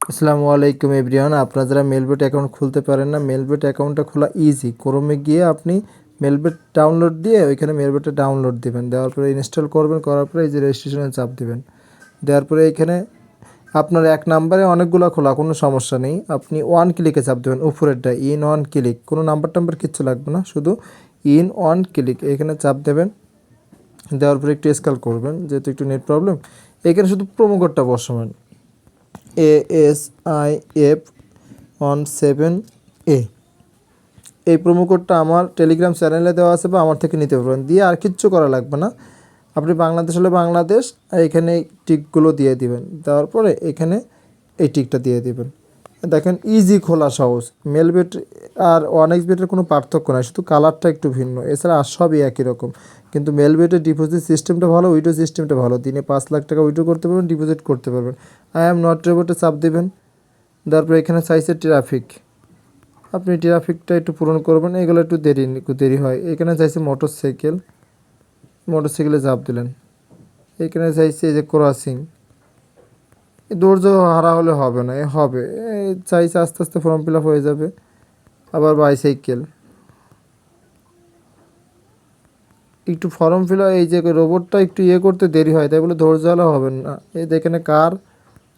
আসসালামু আলাইকুম এভরিওয়ান। আপনারা যারা মেলবেট অ্যাকাউন্ট খুলতে পারেন না, মেলবেট অ্যাকাউন্টটা খোলা ইজি। ক্রোমে গিয়ে আপনি মেলবেট ডাউনলোড দিয়ে ওইখানে মেলবেটটা ডাউনলোড দিবেন, দেওয়ার পরে ইনস্টল করবেন, করার পরে এই যে রেজিস্ট্রেশনে চাপ দিবেন। দেওয়ার পরে এইখানে আপনার এক নাম্বারে অনেকগুলো খোলা, কোনো সমস্যা নেই। আপনি ওয়ান ক্লিকে চাপ দেবেন, উপরেরটা ইন ওয়ান ক্লিক, কোনো নাম্বার টাম্বার কিচ্ছু লাগবে না, শুধু ইন ওয়ান ক্লিক এখানে চাপ দেবেন। দেওয়ার পরে একটু স্কেল করবেন, যেহেতু একটু নেট প্রবলেম। এখানে শুধু প্রোমো কোডটা বসাবেন, ASIF17A। এই প্রোমো কোডটা আমার টেলিগ্রাম চ্যানেলে দেওয়া আছে, বা আমার থেকে নিতে পারবেন। দিয়ে আর কিচ্ছু করা লাগবে না। আপনি বাংলাদেশ হলে বাংলাদেশ, আর এখানে টিকগুলো দিয়ে দিবেন। দেওয়ার পরে এখানে এই টিকটা দিয়ে দিবেন। দেখেন ইজি, খোলা সহজ। মেলবেট আর ওয়ানএক্সবেটের কোনো পার্থক্য নাই, শুধু কালারটা একটু ভিন্ন, এছাড়া আর সবই একই রকম। কিন্তু মেলবেটের ডিপোজিট সিস্টেমটা ভালো, উইড্রো সিস্টেমটা ভালো। দিনে 5 লাখ টাকা উইড্রো করতে পারবেন, ডিপোজিট করতে পারবেন। আই অ্যাম নট রোবটে চাপ দেবেন। তারপরে এখানে চাইছে ট্রাফিক, আপনি ট্রাফিকটা একটু পূরণ করবেন। এগুলো একটু দেরি হয়। এখানে চাইছে মোটরসাইকেল, মোটরসাইকেলে চাপ দিলেন। এখানে চাইছে এই যে ক্রসিং, ধৈর্য হারা হলে হবে না, হবে চাইছে আস্তে আস্তে ফর্ম ফিল আপ হয়ে যাবে। আবার বাইসাইকেল, একটু ফর্ম ফিল আপ, এই যে রোবটটা একটু করতে দেরি হয়, তাই বলে ধৈর্য হারা হবে না। এই যে এখানে কার,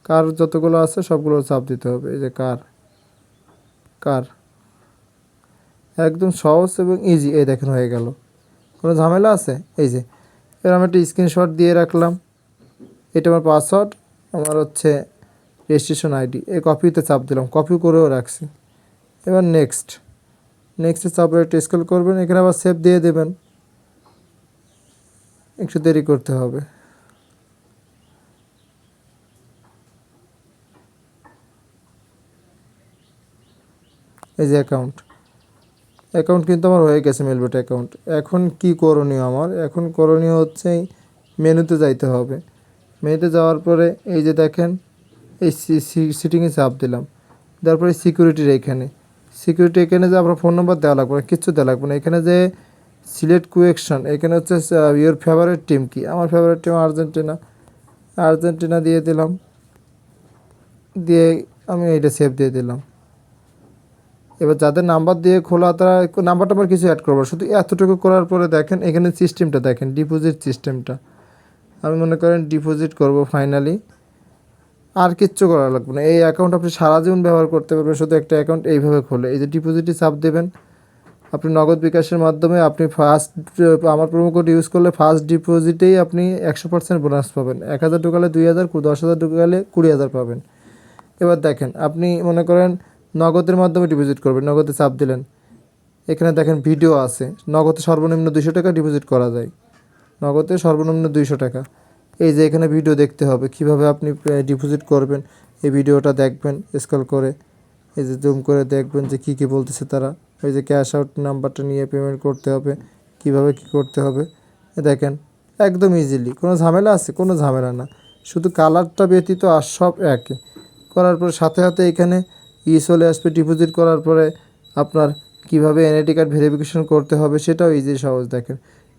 কার যতগুলো আছে সবগুলো চাপ দিতে হবে। এই যে কার, কার একদম সহজ এবং ইজি। এই দেখেন হয়ে গেল, কোনো ঝামেলা আছে? এই যে এবার আমি একটা স্ক্রিনশট দিয়ে রাখলাম। এটা আমার পাসওয়ার্ড, আমার হচ্ছে রেজিস্ট্রেশন আইডি। এই কপিতে চাপ দিলাম, কপি করেও রাখছি। এবার নেক্সট, নেক্সটে চাপে একটু স্ক্রল করবেন, এখানে আবার সেভ দিয়ে দেবেন। একটু দেরি করতে হবে। এই যে অ্যাকাউন্ট, অ্যাকাউন্ট কিন্তু আমার হয়ে গেছে মেলবেট অ্যাকাউন্ট। এখন কি করণীয় আমার? এখন করণীয় হচ্ছে মেনুতে যাইতে হবে। মেনুতে যাওয়ার পরে এই যে দেখেন, এই সিটিংয়ে চাপ দিলাম। দেওয়ার পরে সিকিউরিটির এখানে, সিকিউরিটি এখানে যে আপনার ফোন নাম্বার দেওয়া লাগবে না, কিচ্ছু দেওয়া লাগবে না। এখানে যে সিলেক্ট কোয়েকশন, এখানে হচ্ছে ইয়োর ফেভারিট টিম কি। আমার ফেভারিট টিম আর্জেন্টিনা, আর্জেন্টিনা দিয়ে দিলাম। দিয়ে আমি এইটা সেভ দিয়ে দিলাম। এবার যাদের নাম্বার দিয়ে খোলা, তারা নাম্বার টাম্বার কিছু অ্যাড করবো, শুধু এতটুকু করার পরে দেখেন এখানে সিস্টেমটা দেখেন, ডিপোজিট সিস্টেমটা। আমি মনে করেন ডিপোজিট করব ফাইনালি, আর কিচ্ছু করা লাগবে না। এই অ্যাকাউন্ট আপনি সারা জীবন ব্যবহার করতে পারবেন, শুধু একটা অ্যাকাউন্ট এইভাবে খোলে। এই যে ডিপোজিটে চাপ দেবেন, আপনি নগদ বিকাশের মাধ্যমে আপনি ফার্স্ট, আমার প্রোমো কোড ইউজ করলে ফার্স্ট ডিপোজিটেই আপনি 100% বোনাস পাবেন। 1000 ঢুকালে 2000, 10,000 ঢুকালে 20,000 পাবেন। এবার দেখেন আপনি মনে করেন নগদের মাধ্যমে ডিপোজিট করবেন, নগদে চাপ দিলেন। এখানে দেখেন ভিডিও আছে, নগদে সর্বনিম্ন 200 টাকা ডিপোজিট করা যায়, নগদে সর্বনিম্ন 200 টাকা। এই যে এখানে ভিডিও দেখতে হবে, কিভাবে আপনি ডিপোজিট করবেন। এই ভিডিওটা দেখবেন স্ক্রল করে, এই যে জুম করে দেখবেন যে কী বলতেছে তারা। ওই যে ক্যাশ আউট নাম্বারটা নিয়ে পেমেন্ট করতে হবে, কিভাবে কি করতে হবে। দেখেন একদম ইজিলি, কোনো ঝামেলা আছে? কোনো ঝামেলা না, শুধু কালারটা ব্যতীত আর সব একই। করার পরে সাথে সাথে এখানে চলে আসবে। ডিপোজিট করার পরে আপনার কিভাবে এনআইডি কার্ড ভেরিফিকেশন করতে হবে সেটাও ইজি সহজ। দেখেন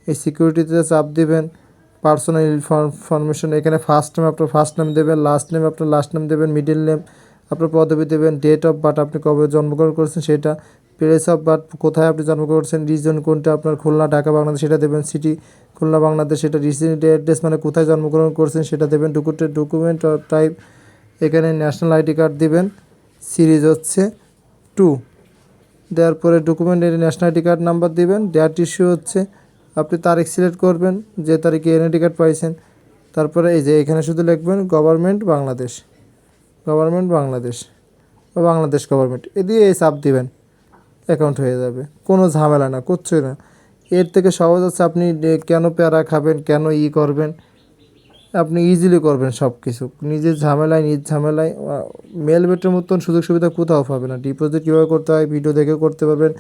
এই সিকিউরিটিতে চাপ দিবেন, পার্সোনাল ইনফরমেশন, এখানে ফার্স্ট নেম আপনার ফার্স্ট নেম দেবেন, লাস্ট নেম আপনার লাস্ট নেম দেবেন, মিডল নেম আপনার পদবি দেবেন, ডেট অফ বার্থ আপনি কবে জন্মগ্রহণ করেছেন সেটা, প্লেস অফ বার্থ কোথায় আপনি জন্মগ্রহণ করেছেন, রিজন কোনটা আপনার, খুলনা, ঢাকা, বাংলাদেশ সেটা দেবেন, সিটি খুলনা, বাংলাদেশ সেটা, রিসিডেন্ট অ্যাড্রেস মানে কোথায় জন্মগ্রহণ করেছেন সেটা দেবেন, ডকুমেন্ট টাইপ এখানে ন্যাশনাল আইডি কার্ড দিবেন, সিরিজ হচ্ছে 2। দেওয়ার পরে ডকুমেন্টের ন্যাশনাল আইডি কার্ড নাম্বার দিবেন, ডেট ইস্যু হচ্ছে আপনি তারিখ সিলেক্ট করবেন যে তারিখে এনআইডি কার্ড পাইছেন। তারপরে এই যে এখানে শুধু লিখবেন গভর্নমেন্ট বাংলাদেশ, গভর্নমেন্ট বাংলাদেশ বা বাংলাদেশ গভর্নমেন্ট, এ দিয়ে এই চাপ দিবেন, অ্যাকাউন্ট হয়ে যাবে। কোনো ঝামেলা না, করছে না। এর থেকে সহজ হচ্ছে আপনি কেন প্যারা খাবেন, কেন করবেন, আপনি ইজিলি করবেন সব কিছু নিজের ঝামেলায়, নিজ ঝামেলায়। মেলবেটের মতন সুযোগ সুবিধা কোথাও পাবে না। ডিপোজিট কীভাবে করতে হয় ভিডিও দেখে করতে পারবেন,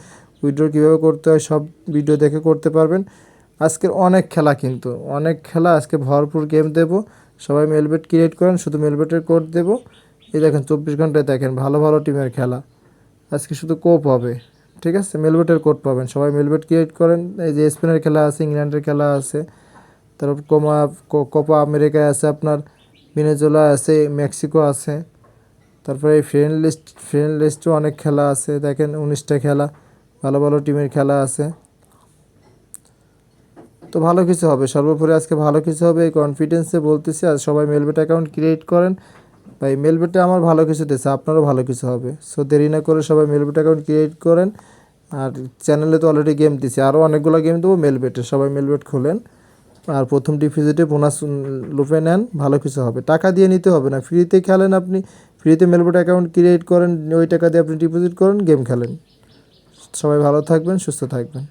উইথড্র কীভাবে করতে হয় সব ভিডিও দেখে করতে পারবেন। আজকের অনেক খেলা, কিন্তু অনেক খেলা আজকে, ভরপুর গেম দেব। সবাই মেলবেট ক্রিয়েট করেন, শুধু মেলবেটের কোড দেব। এই দেখেন 24 ঘন্টায় দেখেন ভালো ভালো টিমের খেলা। আজকে শুধু কোপ হবে, ঠিক আছে? মেলবেটের কোড পাবেন, সবাই মেলবেট ক্রিয়েট করেন। এই যে স্পেনের খেলা আছে, ইংল্যান্ডের খেলা আছে, তারপর কোপা আমেরিকায় আছে, আপনার ভেনেজুয়েলা আছে, মেক্সিকো আছে, তারপরে এই ফ্রেন্ড লিস্টও অনেক খেলা আছে, দেখেন 19টা খেলা, ভালো ভালো টিমের খেলা আছে। তো ভালো কিছু হবে, সর্বোপরি আজকে ভালো কিছু হবে এই কনফিডেন্সে বলতেছি। আর সবাই মেলবেট অ্যাকাউন্ট ক্রিয়েট করেন ভাই, মেলবেটে আমার ভালো কিছু দিচ্ছে, আপনারও ভালো কিছু হবে। সো দেরি না করে সবাই মেলবেট অ্যাকাউন্ট ক্রিয়েট করেন। আর চ্যানেলে তো অলরেডি গেম দিছি, আরও অনেকগুলো গেম দেবো মেলবেটে, সবাই মেলবেট খোলেন। আর প্রথম ডিপোজিটে বোনাস লুপে নেন, ভালো কিছু হবে। টাকা দিয়ে নিতে হবে না, ফ্রিতে খেলেন আপনি, ফ্রিতে মেলবেট অ্যাকাউন্ট ক্রিয়েট করেন, ওই টাকা দিয়ে আপনি ডিপোজিট করেন, গেম খেলেন। সবাই ভালো থাকবেন, সুস্থ থাকবেন।